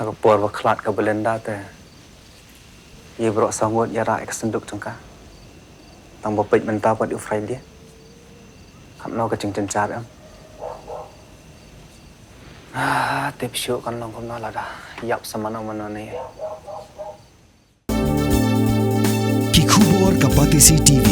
Aku por waklat ke Belanda te. Ia berok sangut yara ek senduk tengka. Tang bopet mentah buat ufrai dia. Kam no ke cing cencar am. Tip syuk kan long kumna lada. Yap sama mana ni. Kikubor Kapatisi TV.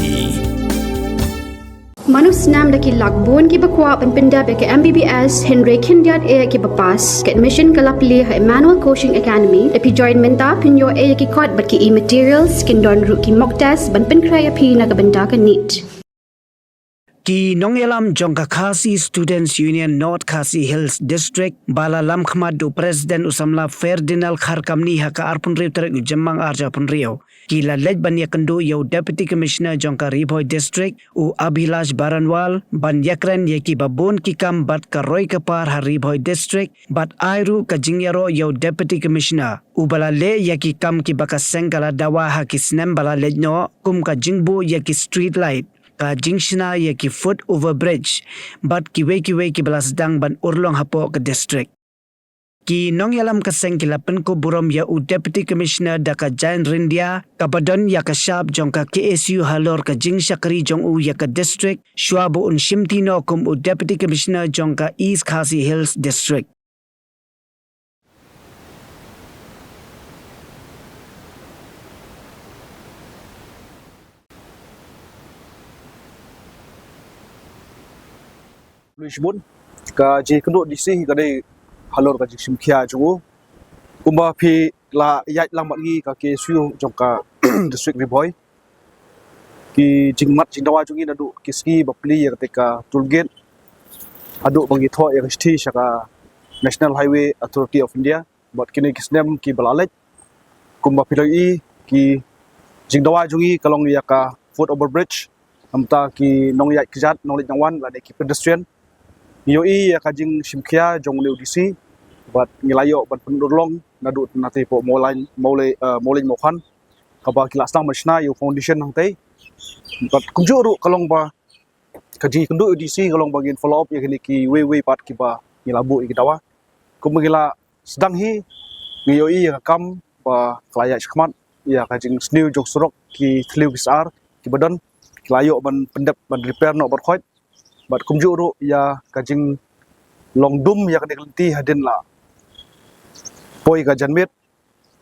Manus nam daki lakbon ki bakwa penpinda beke MBBS Henry Kindiat e ki bapas ke admission kalapli ha Emmanuel Coaching Academy epi join menta pinyo e ki kot bat ki e-materials kin don ru ki mock test ban pen kraya pi na kabenda ka neat. Ki Nongyalam Jongka Khasi Students Union North Khasi Hills District Bala Lam Khmadu President Usamla Ferdinand Kharkamni haka arpun riu terek jemang arja pun riu. Ki la lej ban yakendu yau Deputy Commissioner Jongka Riboy District u Abhilash Baranwal ban yakren yaki babun ki kam bat karoi kapar ha Riboy District bat airu ka jingyaro yau Deputy Commissioner u bala le yaki kam ki bakas sengkala dawa ha ki snem bala lejno kum ka jingbu yaki street light ka jingshina yaki foot over bridge bat kiwe ki balas dang ban urlong hapo ke district. Ki Nongyalam kaseng kilapan ko burom ya u Deputy Commissioner daka Jain Rindia kabadon ya ka shab jong ka KSU halor ka jing shakri jong u ya ka district shwabu un shimtino kum u Deputy Commissioner jong ka East Khasi Hills District. Luisbun ka je kendo disi ka dei halor ka jiksim khia jungu kumba phi la yat lang matgi ka ke suyu jongka district Riboy ki jingmat jingdawa jungi nadu kiski bapli ya ketika tollgate adu bagi tho ya sti saka National Highway Authority of India buat kini kisnem ki balalej kumba phi ki jingdawa jungi kalong ya ka foot over bridge amta ki nong yat kijat nong lej nangwan la ki pedestrian Yoi ya kajing simkia jong leu disi bat ngilayo bat pendurlong nadu nate po molin mokhan kaba kilas tang machna yo foundation hang tai bat kunjuru kalong ba kaji kendu disi kalong bagin follow up ya kini ki we pat kiba ngilabu ikitawa kumengila sedang hi yoi ya kam ba klaya khmat ya kajing sniu jong surok ki thliu kisar ki badan kilayo ban pendep ban repair no bar khoit bat kumjuru ya kajing longdum ya kadekenti hadin la poi ka janmet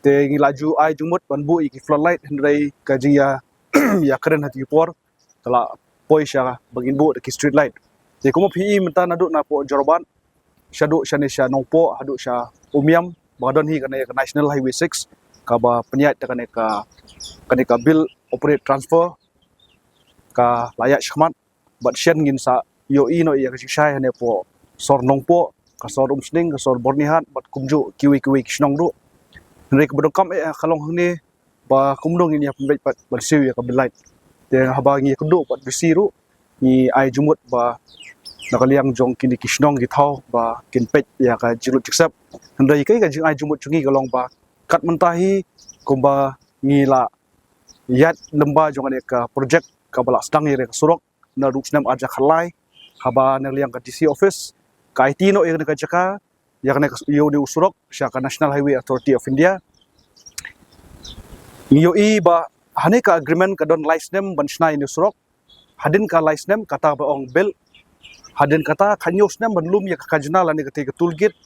te ngilaju ai jumut banbu iki floodlight hendrai kaji ya ya keren hati por kala poi sha bagin bu ki street light te kumo phi menta nadu na po joroban shadu shanisha nongpo hadu sha umiam badon hi kana National Highway 6 ka ba peniat ka bill operate transfer ka layak shkhmat bat shen ngin sa yo ino ya kashai hane po sor nongpo ka sor umsning ka sor bornihan bat kumju kiwi kishnong du rek bodokam khalong hangni ba kumdong ini pembet pat bersiu ya ka belait te habangi kudu pat bisiru ni ai jumut ba nakaliang jong kini kishnong githau ba kinpet ya ka jilut jiksap handai kai ka jing ai jumut chungi kalong ba kat mentahi kumba ngila yat lemba jong ane ka project ka bala stang ire ka surok na ruksnam aja khalai haba neliang ka DC office ka IT no yang ka jaka yang ne yo di usurok syaka National Highway Authority of India yo ba hane ka agreement ka don license ban snai ni usurok hadin ka license kata ba ong bel hadin kata khanyos nem ban lum ya ka kajna la ni ka te toolgate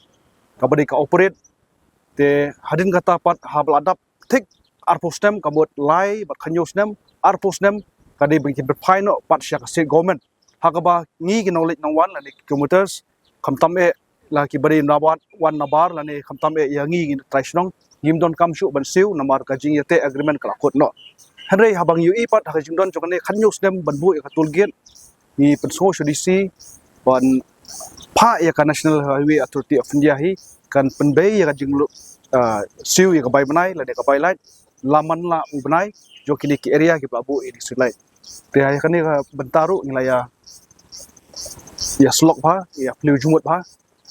ka bade ka operate te hadin kata pat habal adap thik arpostem ka bot lai ba khanyos nem arpostem ka de bingkin berpaino pat syaka state government hakaba ngi knowledge nang wan la kilometers khamtam e la ki bari nabat wan nabar la ne khamtam e ya ngi traishnong gimdon kam shu ban siu namar ka jing yate agreement kala khot no hanrei habang ui pat ha jingdon chokane khanyus dem ban bu ka tollgate ni penso dc ban pha ya ka National Highway Authority of India hi kan penbei ya ka jing siu ya ka bai banai la ne ka bai light laman la u banai jo kini ki area ki babu e street light te ya kan ka bentaru ngilaya ya slok ba ya fliu jumut ba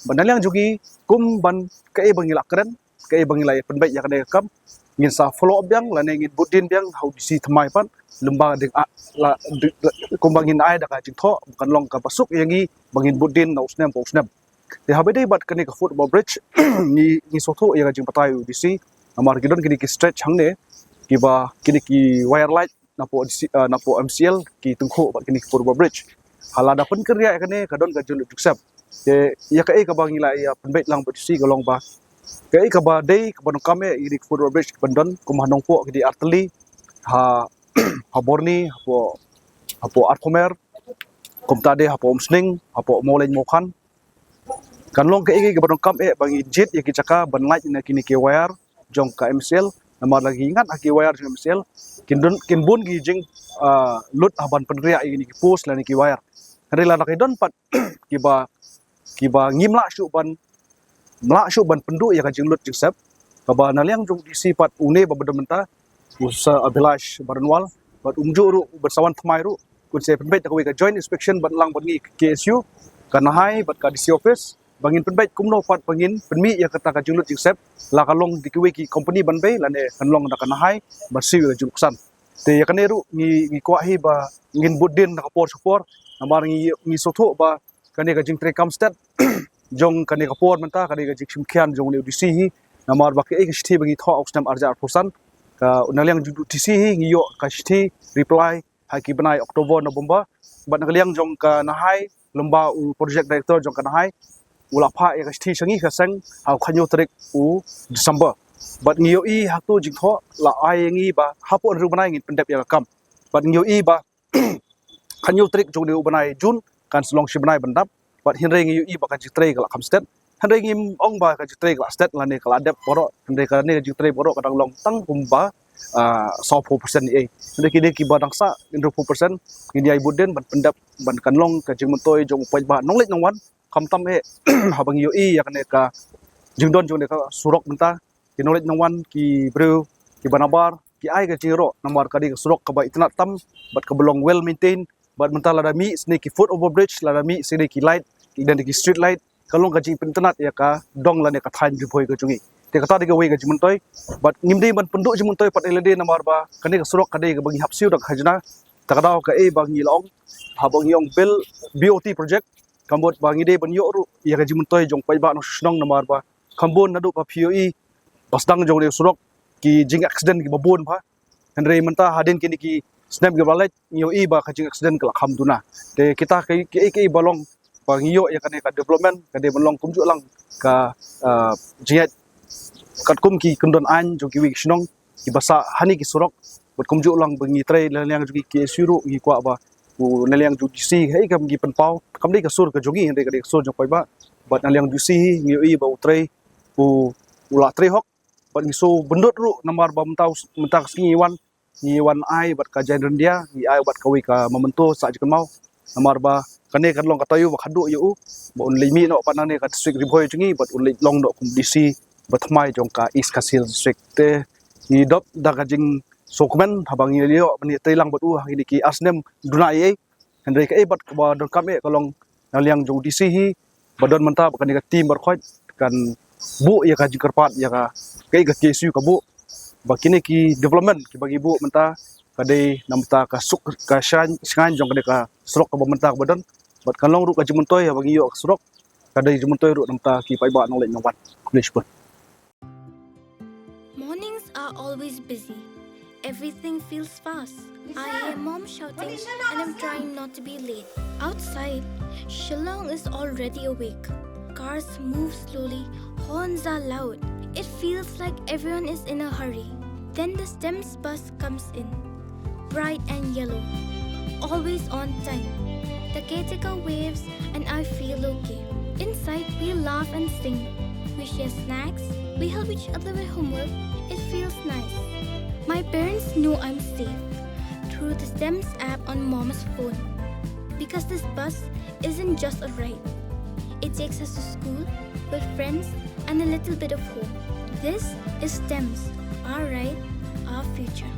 banaliang jugi kum ban kai bangila keren kai bangila penbai ya kade kam ngin sa follow up yang la ne ngin budin yang how disi thamai pan lemba de la kum bangin ai da ka jing tho bukan long ka pasuk yangi bangin budin na usnem Te habede bat kani ka football bridge ni soto ya jing patai DC namar gidon kini ki stretch hangne ki ba kini ki wire light napo napo MCL ki tungko bat kini football bridge halada pun kerja kane kadon ka julu juksap te ya ka ka bangila ya penbait lang bat DC golong ba ka ba dei ka bonong kame ini football bridge bandon kumanong po di arteli ha haborni hapo arkomer komtade hapo omsning hapo molen mokan kan long ke igi barong kam bagi jet ya kicaka ban light na kini ke wire jong ka MCL namar lagi ingat aki wire jong MCL kin bun gi jing lut aban penria ini ki post la ni ki wire rela nak don pat kiba ngimla syu ban pendu ya ka jing lut jing sep kaba naliang jong disipat une babedamenta usa abilash baranwal bat umjuru bersawan thmai ru kun se penbait ka we ka joint inspection ban lang ban ngi KSU kana hai bat ka DC office bangin penbait kumno pat bangin penmi ya kata ka jinglut jingsep la kalong dikiwe ki company banbei lane kanlong da kana hai barsi ka jungsan te ya kaneru ngi kwa hi ba ngin budin ka por support namar ngi sotho ba kane ka jingtre kamstat jong kane ka por menta kane ka jiksim khian jong le DC hi namar ba ke ek sthi bagi tho oxnam arja posan ka unaliang judu DC hi ngi yo ka sthi reply hai ki banai Oktober November bat ngaliang jong ka nahai lomba u project director jong ka nahai ulapha ya sthi sangi ka sang au khanyo tarik u December bat ngio I haktu jingtho la ai ngi ba hapo ru banai ngin pendep ya kam bat ngio I ba khanyo tarik jong de banai June kan selong shi banai bandap bat hinre ngio I ba ka jitre ka kam state hinre ngi ong ba ka jitre ka state la ne ka adep boro hinre ka ne jitre boro kadang long tang kumba 4% ni hinre kide ki ba dangsa 100% ngi ai buden ban pendap ban kanlong ka jingmontoi jong pai ba nonglet nongwan kam tam habang yo I ya kane ka jingdon jong ka surok menta ki knowledge nongwan ki brew ki banabar ki ai ka jiro namar ka di surok ka ba itna tam bat ka belong well maintained bat menta la mi snake ki foot over bridge la mi sine ki light ki dan ki street light kalong ka jing pentenat ya ka dong la ne ka thain ripoi ka jungi te kata diga we ka jingmontoi bat ngimdei ban penduk jingmontoi pat elede namar ba kane ka surok ka de ka bagi hapsiu dak hajna takadaw ka bangi long habang yong bill BOT project kambot bangi de ban yoru ya gaji muntoi jong pai ba no snong namar ba kambon nadu pa POE pasdang jong de surok ki jing accident ki babon pha henre menta hadin kini ki snap ge balet yo I ba ka jing accident kala kham tuna te kita ki balong bangi yo ya kane ka development ka de balong kumju lang ka jiat kat kum ki kundon an jong ki wi snong ki basa hani ki surok bot kumju lang bangi tre yang jugi ki suru gi kwa ba u naliang judisi hei kam gi penpau kam dei ka sur ka jogi hei ka dei sur jong pai ba bat naliang judisi ngi I ba utrei u ula tre hok bat ngi so bendot ru namar ba mentau ngi wan ai bat ka jain rendia ngi ai bat ka wi ka memento sa jikan mau namar ba kane kan long ka tayu ba khadu yu ba un limi no panane ka district riboi jungi bat un long no kum DC bat mai jong ka East Kasil district te ngi dop da ka jing Sokmen habang ilio bani tailang batu ini ki asnem duna ye henry ka bat ba don kame kalong naliang jong DC hi badon menta kan ka team berkhot kan bu ya ka jikarpat ya ka KSU ka bu bakine ki development ki bagi bu menta kadai namta ka suk ka shan jong kadai ka surok ka menta badon bat kalong ru ka jimuntoi ya bagi yo surok kadai jimuntoi ru namta ki pai ba nong le nong wat kulish pun. Mornings are always busy. Everything feels fast. I hear mom shouting and I'm trying not to be late. Outside, Shillong is already awake. Cars move slowly, horns are loud. It feels like everyone is in a hurry. Then the STEMS bus comes in, bright and yellow, always on time. The caretaker waves and I feel okay. Inside, we laugh and sing. We share snacks, we help each other with homework. It feels nice. My parents know I'm safe through the STEMS app on mom's phone. Because this bus isn't just a ride. It takes us to school with friends and a little bit of hope. This is STEMS, our ride, our future.